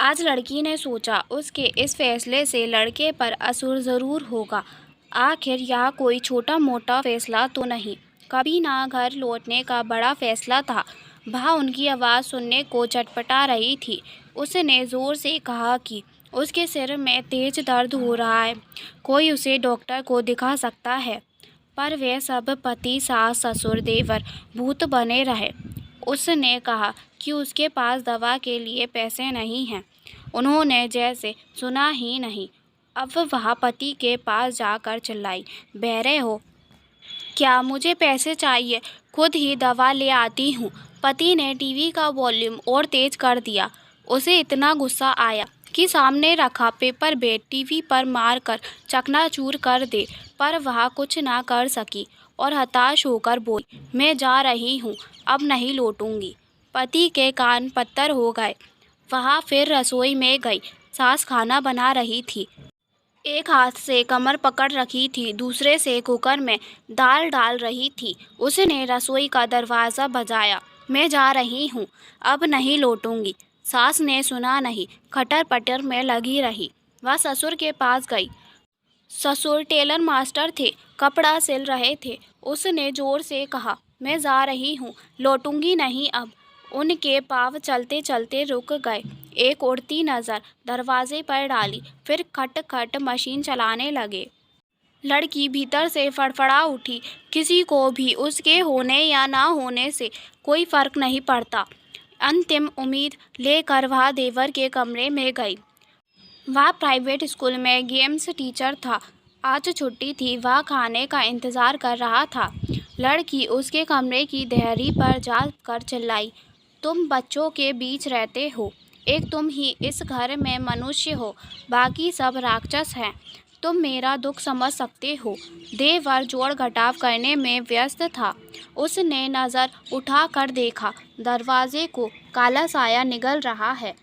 आज लड़की ने सोचा उसके इस फैसले से लड़के पर असर ज़रूर होगा। आखिर यह कोई छोटा मोटा फैसला तो नहीं, कभी ना घर लौटने का बड़ा फैसला था। वह उनकी आवाज़ सुनने को चटपटा रही थी। उसने ज़ोर से कहा कि उसके सिर में तेज दर्द हो रहा है, कोई उसे डॉक्टर को दिखा सकता है। पर वे सब पति, सास, ससुर, देवर भूत बने रहे। उसने कहा कि उसके पास दवा के लिए पैसे नहीं हैं। उन्होंने जैसे सुना ही नहीं। अब वह पति के पास जाकर चिल्लाई, बहरे हो क्या? मुझे पैसे चाहिए, खुद ही दवा ले आती हूँ। पति ने टीवी का वॉल्यूम और तेज कर दिया। उसे इतना गुस्सा आया कि सामने रखा पेपर बेड टीवी पर मारकर चकनाचूर कर दे, पर वह कुछ ना कर सकी और हताश होकर बोली, मैं जा रही हूँ, अब नहीं लौटूंगी। पति के कान पत्थर हो गए। वह फिर रसोई में गई। सास खाना बना रही थी। एक हाथ से कमर पकड़ रखी थी, दूसरे से कुकर में दाल डाल रही थी। उसने रसोई का दरवाज़ा बजाया, मैं जा रही हूँ, अब नहीं लौटूंगी। सास ने सुना नहीं, खटर पटर में लगी रही। वह ससुर के पास गई। ससुर टेलर मास्टर थे, कपड़ा सिल रहे थे। उसने जोर से कहा, मैं जा रही हूँ, लौटूंगी नहीं अब। उनके पाँव चलते चलते रुक गए। एक उड़ती नज़र दरवाजे पर डाली, फिर खट खट मशीन चलाने लगे। लड़की भीतर से फड़फड़ा उठी। किसी को भी उसके होने या ना होने से कोई फर्क नहीं पड़ता। अंतिम उम्मीद लेकर वह देवर के कमरे में गई। वह प्राइवेट स्कूल में गेम्स टीचर था। आज छुट्टी थी, वह खाने का इंतज़ार कर रहा था। लड़की उसके कमरे की देहरी पर जाकर चिल्लाई, तुम बच्चों के बीच रहते हो, एक तुम ही इस घर में मनुष्य हो, बाकी सब राक्षस हैं। तुम मेरा दुख समझ सकते हो। देवर जोड़ घटाव करने में व्यस्त था। उसने नज़र उठाकर देखा, दरवाजे को काला साया निगल रहा है।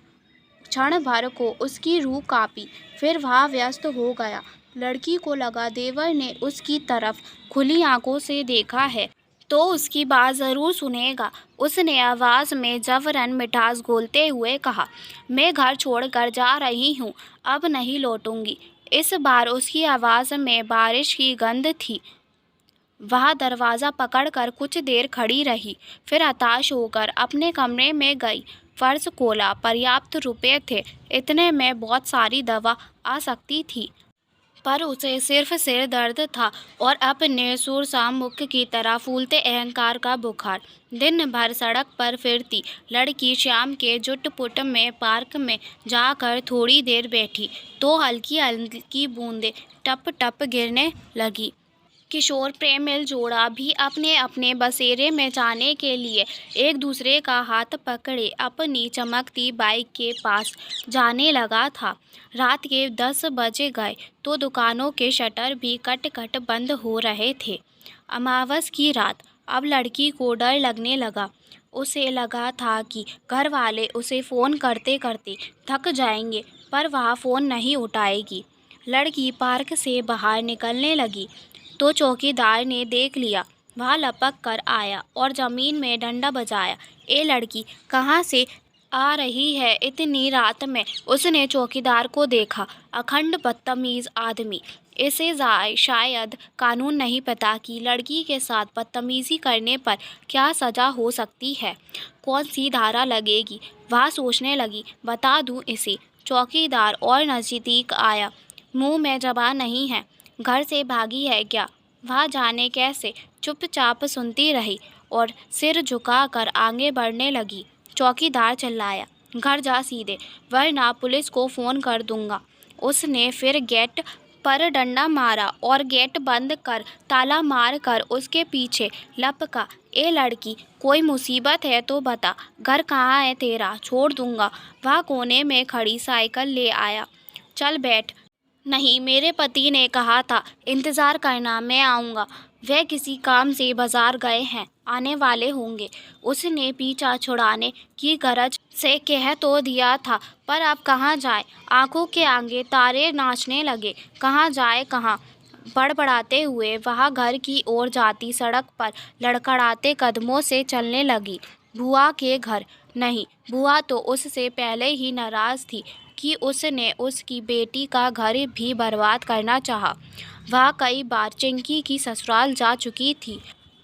क्षण भर को उसकी रूह कांपी, फिर वह व्यस्त हो गया। लड़की को लगा देवर ने उसकी तरफ खुली आंखों से देखा है तो उसकी बात ज़रूर सुनेगा। उसने आवाज़ में जबरन मिठास घोलते हुए कहा, मैं घर छोड़कर जा रही हूँ, अब नहीं लौटूंगी। इस बार उसकी आवाज़ में बारिश की गंध थी। वह दरवाज़ा पकड़कर कुछ देर खड़ी रही, फिर हताश होकर अपने कमरे में गई। फर्श खोला, पर्याप्त रुपए थे, इतने में बहुत सारी दवा आ सकती थी। पर उसे सिर्फ सिर दर्द था और अपने सुरसा मुख की तरह फूलते अहंकार का बुखार। दिन भर सड़क पर फिरती लड़की शाम के जुट-पुट में पार्क में जाकर थोड़ी देर बैठी तो हल्की हल्की बूंदें टप टप गिरने लगी। किशोर प्रेमिल जोड़ा भी अपने अपने बसेरे में जाने के लिए एक दूसरे का हाथ पकड़े अपनी चमकती बाइक के पास जाने लगा था। रात के 10 बज गए तो दुकानों के शटर भी कट कट बंद हो रहे थे। अमावस की रात। अब लड़की को डर लगने लगा। उसे लगा था कि घर वाले उसे फ़ोन करते करते थक जाएंगे, पर वह फ़ोन नहीं उठाएगी। लड़की पार्क से बाहर निकलने लगी तो चौकीदार ने देख लिया। वह लपक कर आया और ज़मीन में डंडा बजाया। ए लड़की, कहाँ से आ रही है इतनी रात में? उसने चौकीदार को देखा। अखंड बदतमीज़ आदमी। इसे शायद कानून नहीं पता कि लड़की के साथ बदतमीज़ी करने पर क्या सज़ा हो सकती है, कौन सी धारा लगेगी। वह सोचने लगी, बता दूँ इसे। चौकीदार और नज़दीक आया। मुँह में ज़बान नहीं है, घर से भागी है क्या? वह जाने कैसे चुपचाप सुनती रही और सिर झुकाकर आगे बढ़ने लगी। चौकीदार चिल्लाया, घर जा सीधे, वरना पुलिस को फ़ोन कर दूंगा। उसने फिर गेट पर डंडा मारा और गेट बंद कर ताला मार कर उसके पीछे लपका। ए लड़की, कोई मुसीबत है तो बता, घर कहाँ है तेरा, छोड़ दूंगा। वह कोने में खड़ी साइकिल ले आया। चल बैठ। नहीं, मेरे पति ने कहा था इंतज़ार करना, मैं आऊँगा। वे किसी काम से बाज़ार गए हैं, आने वाले होंगे। उसने पीछा छुड़ाने की गरज से कह तो दिया था, पर अब कहाँ जाए? आंखों के आगे तारे नाचने लगे। कहाँ जाए कहाँ? बड़बड़ाते हुए वह घर की ओर जाती सड़क पर लड़खड़ाते कदमों से चलने लगी। बुआ के घर। नहीं, बुआ तो उससे पहले ही नाराज़ थी कि उसने उसकी बेटी का घर भी बर्बाद करना चाहा। वह कई बार चिंकी की ससुराल जा चुकी थी।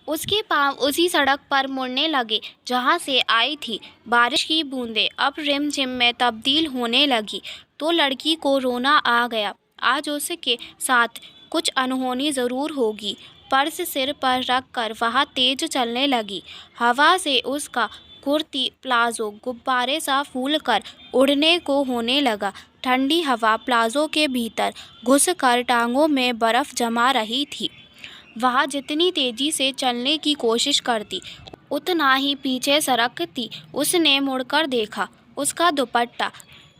उसके पाँव उसी सड़क पर मुड़ने लगे जहाँ से आई थी। बारिश की बूंदें अब रिमझिम में तब्दील होने लगी तो लड़की को रोना आ गया। आज उसके साथ कुछ अनहोनी ज़रूर होगी। पर्स सिर पर रख कर वह तेज चलने लगी। हवा से उसका कुर्ती प्लाजो गुब्बारे सा फूल कर उड़ने को होने लगा। ठंडी हवा प्लाजो के भीतर घुसकर टांगों में बर्फ़ जमा रही थी। वह जितनी तेजी से चलने की कोशिश करती उतना ही पीछे सरकती। उसने मुड़कर देखा, उसका दुपट्टा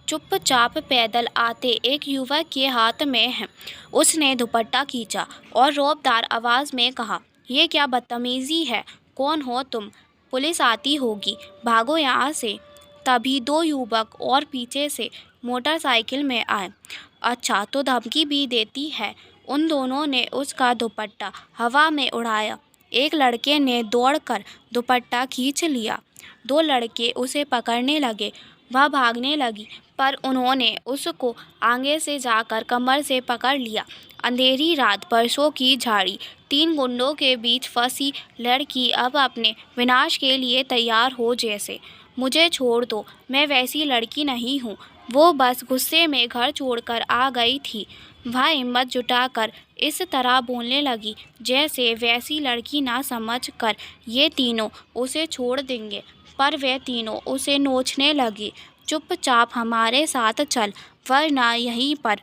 चुपचाप पैदल आते एक युवक के हाथ में है। उसने दुपट्टा खींचा और रौबदार आवाज़ में कहा, ये क्या बदतमीज़ी है? कौन हो तुम? पुलिस आती होगी, भागो यहाँ से। तभी दो युवक और पीछे से मोटरसाइकिल में आए। अच्छा, तो धमकी भी देती है। उन दोनों ने उसका दुपट्टा हवा में उड़ाया। एक लड़के ने दौड़कर दुपट्टा खींच लिया। दो लड़के उसे पकड़ने लगे। वह भागने लगी पर उन्होंने उसको आगे से जाकर कमर से पकड़ लिया। अंधेरी रात, बरसों की झाड़ी, तीन गुंडों के बीच फंसी लड़की अब अपने विनाश के लिए तैयार हो जैसे। मुझे छोड़ दो, मैं वैसी लड़की नहीं हूँ। वो बस गुस्से में घर छोड़कर आ गई थी। वह हिम्मत जुटाकर इस तरह बोलने लगी जैसे वैसी लड़की ना समझ कर ये तीनों उसे छोड़ देंगे। पर वे तीनों उसे नोचने लगे, चुपचाप हमारे साथ चल, वरना यहीं पर।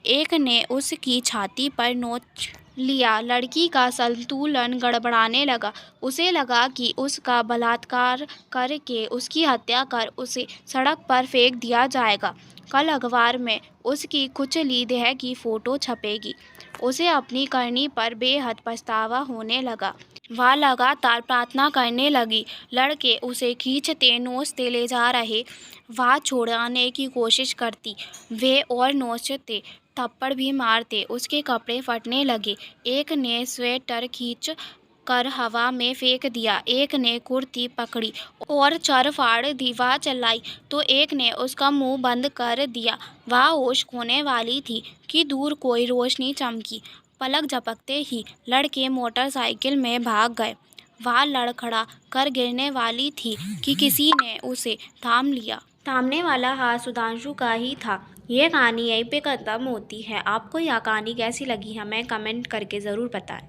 एक ने उसकी छाती पर नोच लिया। लड़की का संतुलन गड़बड़ाने लगा। उसे लगा कि उसका बलात्कार करके उसकी हत्या कर उसे सड़क पर फेंक दिया जाएगा। कल अखबार में उसकी कुचली देह की फ़ोटो छपेगी। उसे अपनी करनी पर बेहद पछतावा होने लगा। वह लगातार प्रार्थना करने लगी। लड़के उसे खींचते नोचते ले जा रहे। वह छुड़ाने की कोशिश करती, वे और नोचते, थप्पड़ भी मारते। उसके कपड़े फटने लगे। एक ने स्वेटर खींच कर हवा में फेंक दिया, एक ने कुर्ती पकड़ी और चर फाड़ दी। वह चिल्लाई तो एक ने उसका मुंह बंद कर दिया। वह होश खोने वाली थी कि दूर कोई रोशनी चमकी। पलक झपकते ही लड़के मोटरसाइकिल में भाग गए। वह लड़खड़ा कर गिरने वाली थी कि किसी ने उसे थाम लिया। थामने वाला हाथ सुधांशु का ही था। ये कहानी यहीं पे ख़त्म होती है। आपको यह कहानी कैसी लगी हमें कमेंट करके ज़रूर बताएं।